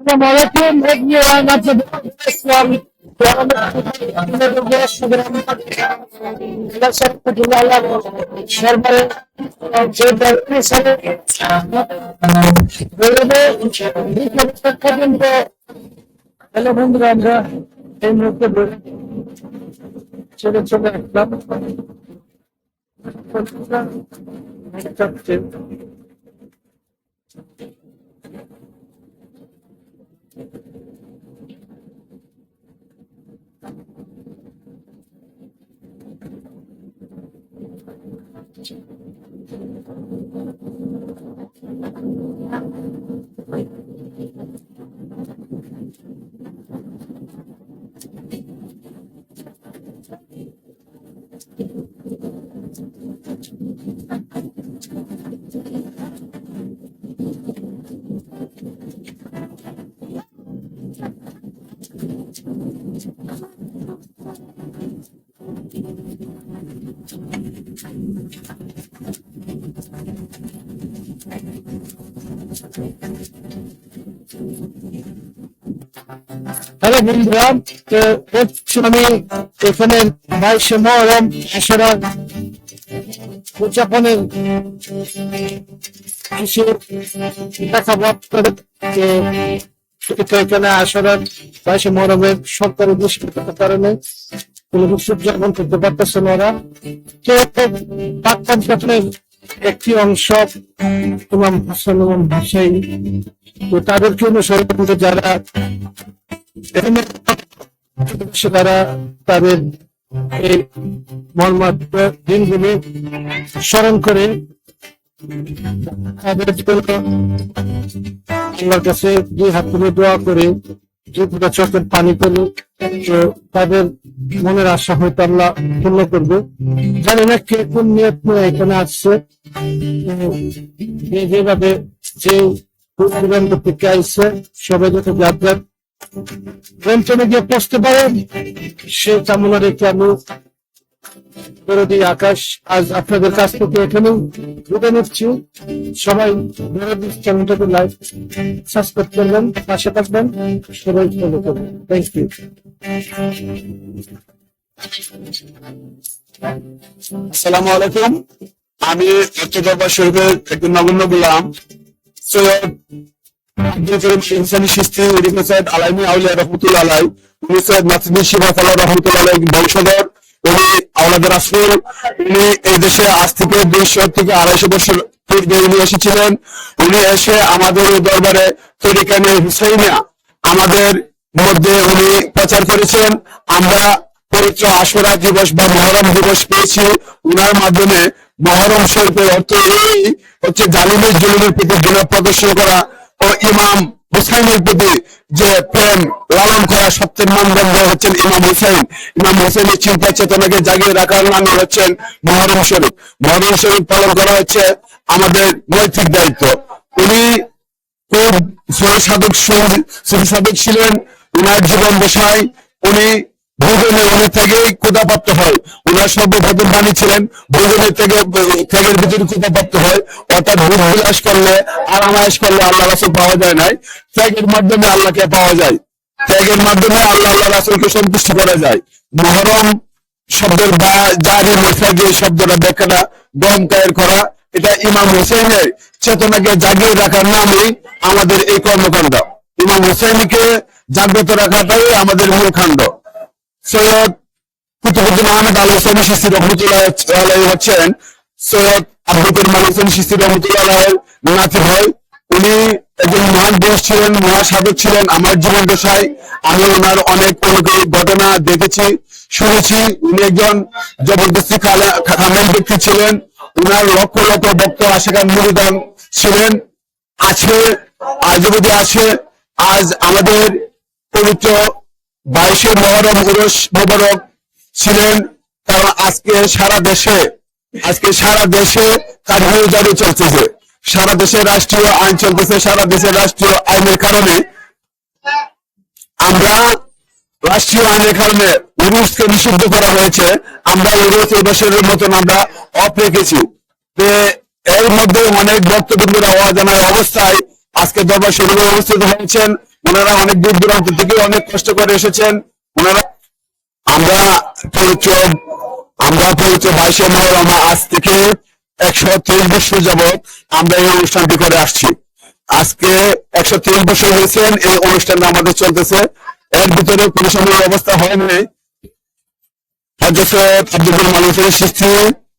السلام عليكم ابني وانا اسلام hello বন্ধুরা, আমরা এই মুহূর্তে চলে চলে আসলাম হ্যালো বন্ধুরা, আমি এখানে 22শে মহরম আশুরা উদযাপনের কিছু দেখাবো আপনাদের। এখানে আশুরা 22শে মহরমের সরকারি দুষ্কৃতির কারণে কোনো কিছু উদযাপন করতে পারতেছে না ওরা। একটি অংশ ইমাম হাসান ইমাম হুসাইন, তো তাদেরকে অনুসরণ করে যারা তাদের এই মর্মান্তিক দিনগুলি স্মরণ করে তাদের জন্য আল্লাহর কাছে দুই হাত তুলে দোয়া করে দুটা চোখের পানি করে তাদের মনের আশা হয়তো আল্লাহ পূর্ণ করবে। জানি না কে কোন নিয়ত নিয়ে এখানে আসছে, যেভাবে যে থেকে আসছে সবাই যাতে যাত্রার গ্রন্থনে গিয়ে পৌঁছতে পারেন সে কামনা রেখে আমি দরদি আকাশ আজ আপনাদের কাছ থেকে এখানে বিদায় নিচ্ছি। সবাই চ্যানেলটাকে লাইক সাবস্ক্রাইব করবেন, পাশে থাকবেন, সবাই ফলো করবেন। Thank you. আসসালামু আলাইকুম। আমি দরবার শরীফের একজন নগণ্য গোলাম সৈয়দ ইনসানি চিশতি সৈয়দ আলাইমি আউলিয়া রহমতুল্লাহ আলাই, উনি সৈয়দ নাসিরুদ্দিন শিবহাত রহমতুল্লাহ আলাই বংশধর। উনি আওলাদ রাসূল। উনি এই দেশে আজ থেকে 200 থেকে 250 বছর পূর্বে উনি এসেছিলেন। উনি এসে আমাদের দরবারে তরিকানে হুসাইনিয়া আমাদের মধ্যে উনি প্রচার করেছেন। আমরা পবিত্র আশুরা দিবস বা মহরম দিবস পেয়েছি উনার মাধ্যমে। মহরম শরীফের অর্থ এই হচ্ছে জালিমের জুলুমের প্রতি ঘৃণা প্রদর্শন করা ও ইমাম হুসাইনের প্রতি যে প্রেম লালন করা। সত্যের মানদণ্ড হচ্ছেন ইমাম হুসাইন। ইমাম হুসাইনের চিন্তা চেতনাকে জাগিয়ে রাখার নাম হচ্ছেন মহরম শরীফ। মহরম শরীফ পালন করা হচ্ছে আমাদের নৈতিক দায়িত্ব। উনি খুব সাধক ছিলেন। উনার জীবন দশায় উনি ভোজনে উনি থেকেই ক্ষুধাপ্রাপ্ত হয়। উনার সর্বপ্রথম বাণী ছিলেন ভোজনের ত্যাগের ভিতরে ক্ষুধাপ্রাপ্ত হয়। অর্থাৎ ভোগ বিলাস করলে আর আনায়াস করলে আল্লাহ রাসূল পাওয়া যায় নাই, ত্যাগের মাধ্যমে আল্লাহকে পাওয়া যায়। ত্যাগের মাধ্যমে আল্লাহ রাসূলকে সন্তুষ্ট করা যায়। মহরম শব্দের বা জারি মুফাগে শব্দটা ব্যাখ্যাটা গম কায়ের করা, এটা ইমাম হুসাইনের চেতনাকে জাগিয়ে রাখার নামই আমাদের এই কর্মকাণ্ড। ইমাম হুসাইনকে জাগ্রত রাখাটাই আমাদের মূল কাণ্ড। সৈয়দ কুতুবউদ্দিন আহমেদ আল হুসাইনি চিশতি রহমতুল্লাহ আলাইহি হচ্ছেন সৈয়দ আব্দুল করিম আল হুসাইনি চিশতি রহমতুল্লাহ আলাইহির নাতি হয়। উনি একজন মহান পুরুষ ছিলেন, মহাসাধক ছিলেন। আমার জীবন দশায় আমি ওনার অনেক অলৌকিক ঘটনা দেখেছি, শুনেছি। উনি একজন জবরদস্তি কামেল ব্যক্তি ছিলেন। উনার লক্ষ লক্ষ ভক্ত আশিকান মুরিদান ছিলেন, আছে, আজ অবধি আছে। আজ আমাদের পবিত্র 22শে মহরম উরস মোবারক ছিলেন। কারণ আজকে সারা দেশে কারফিউ জারি চলতেছে, সারা দেশে রাষ্ট্রীয় আইন চলতেছে। সারা দেশে রাষ্ট্রীয় আইনের কারণে আমরা রাষ্ট্রীয় আইনের কারণে উরুসকে নিষিদ্ধ করা হয়েছে। আমরা উরুস এই বছরের মতন আমরা অফ রেখেছি। এর মধ্যে অনেক ভক্তবৃন্দরা অজানা অবস্থায় আজকে দরবার শরীফে উপস্থিত হয়েছেন। ওনারা অনেক দূর দূরান্ত থেকে অনেক কষ্ট করে এসেছেন। ওনারা আমরা পরিচয় 22শে মহরম আজ থেকে 130 বছর যাবৎ আমরা এই অনুষ্ঠানটি করে আসছি। আজকে 130 বছর হয়েছেন এই অনুষ্ঠানটা আমাদের চলতেছে। এর ভিতরে কোনো সময় অবস্থা হয়নি। হযরত সৈয়দ আব্দুল মালিকের সৃষ্টি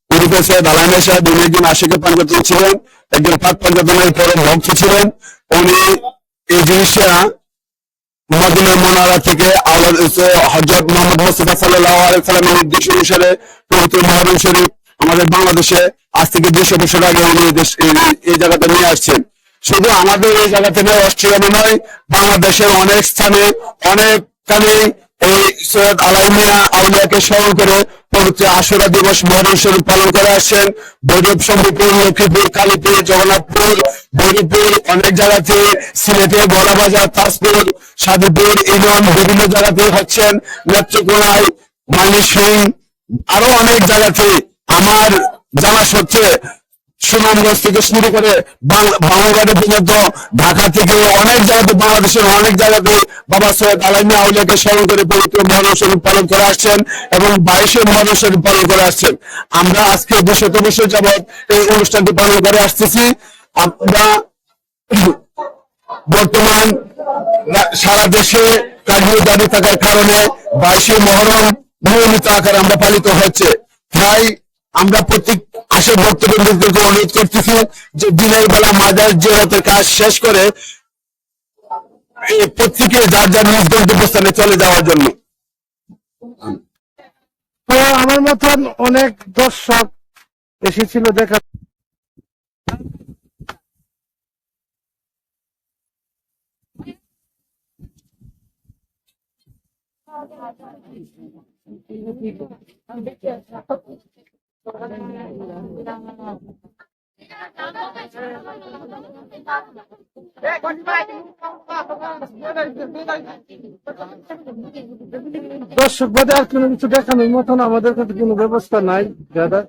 উনি সৈয়দ আলাইনা সাহেব, উনি একজন আশিকে পাঞ্জাতন ছিলেন, একজন পাক পাঞ্জাতনের পরম ভক্ত ছিলেন। উনি এই জিনিসটা মদিনা মুনাওয়ারা থেকে হযরত মুহাম্মদ মুস্তাফা সাল্লাল্লাহু আলাইহি সাল্লামের নির্দেশ অনুসারে পবিত্র মুহররম শরীফ আমাদের বাংলাদেশে আজ থেকে 200 বছর আগে উনি এই জায়গাতে নিয়ে আসছেন। শুধু আমাদের এই জায়গাতে নয়, অস্ট্রেলিয়া নয়, বাংলাদেশের অনেক স্থানে অনেকখানে এই সৈয়দ আলাইমিয়া আউলিয়াকে স্মরণ করে পবিত্র আশুরা দিবস মুহররম শরীফ পালন করে আসছেন। ভৈরব, শম্ভুপুর, লক্ষ্মীপুর, কালীপুর, জগন্নাথপুর, ভৈরবপুর, অনেক জায়গাতে, সিলেটে বড়াবাজার, তাজপুর, সাধুপুর, ইউনিয়ন বিভিন্ন জায়গাতে হচ্ছেন, নেত্রকোনায়, ময়মনসিংহ, আরো অনেক জায়গাতে। আমার জানা সত্ত্বে সুনামগঞ্জ থেকে শুরু করে বাংলাদেশ পর্যন্ত, ঢাকা থেকে অনেক জায়গাতে, বাংলাদেশের অনেক জায়গাতে বাবা সৈয়দ আলাইমিয়া আউলিয়াকে স্মরণ করে পবিত্র মুহররম শরীফ পালন করে আসছেন এবং 22শে মুহররম শরীফ পালন করে আসছেন। আমরা আজকে 200 বছর যাবৎ এই অনুষ্ঠানটি পালন করে আসতেছি। আমরা বর্তমান সারা দেশে কার্যকরী দাবি থাকার কারণে 22শে মুহররম নিয়মিত আকারে আমরা পালিত হচ্ছে। তাই আমরা প্রত্যেক আসে ভক্তবৃন্দকে অনুরোধ করতেছি যে দিনের বেলা মাজার জিয়ারতের কাজ শেষ করে প্রত্যেকে যার যার নিজ গন্তব্যস্থানে চলে যাওয়ার জন্য। তো আমার মতন অনেক দর্শক এসেছিল দেখা। দর্শক বাদে আর কোনো কিছু দেখানোর মতন আমাদের কাছে কোনো ব্যবস্থা নাই দাদা।